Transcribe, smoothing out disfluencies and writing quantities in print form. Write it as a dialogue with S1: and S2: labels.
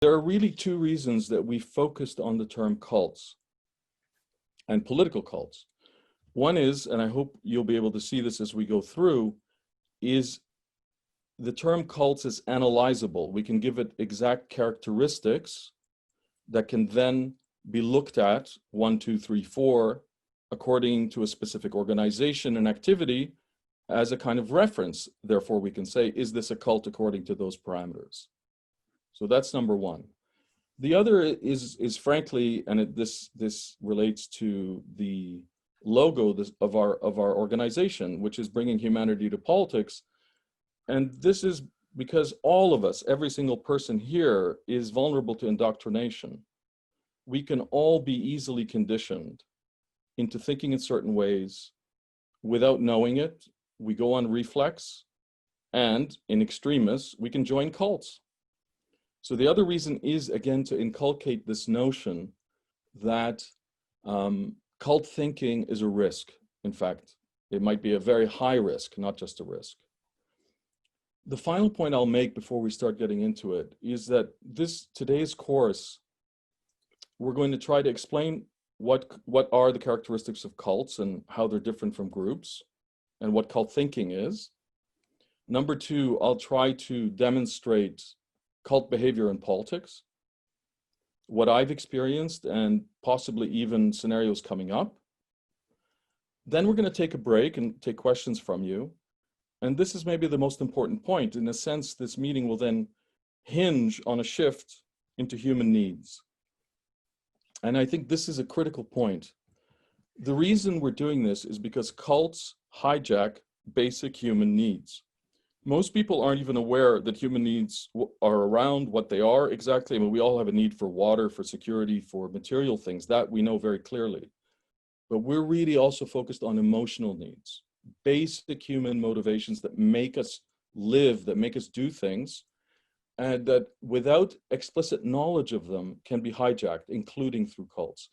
S1: There are really two reasons that we focused on the term cults and political cults. One is, and I hope you'll be able to see this as we go through, is the term cults is analyzable. We can give it exact characteristics that can then be looked at 1, 2, 3, 4 according to a specific organization and activity as a kind of reference. Therefore, we can say, is this a cult according to those parameters? So that's number one. The other is frankly, and this relates to the logo of our organization, which is bringing humanity to politics. And this is because all of us, every single person here, is vulnerable to indoctrination. We can all be easily conditioned into thinking in certain ways without knowing it. We go on reflex, and in extremis, we can join cults. So the other reason is, again, to inculcate this notion that cult thinking is a risk. In fact, it might be a very high risk, not just a risk. The final point I'll make before we start getting into it is that today's course, we're going to try to explain what are the characteristics of cults and how they're different from groups and what cult thinking is. Number two, I'll try to demonstrate cult behavior in politics, what I've experienced, and possibly even scenarios coming up. Then we're going to take a break and take questions from you. And this is maybe the most important point. In a sense, this meeting will then hinge on a shift into human needs. And I think this is a critical point. The reason we're doing this is because cults hijack basic human needs. Most people aren't even aware that human needs are around, what they are exactly. I mean, we all have a need for water, for security, for material things. That we know very clearly. But we're really also focused on emotional needs, basic human motivations that make us live, that make us do things, and that without explicit knowledge of them can be hijacked, including through cults.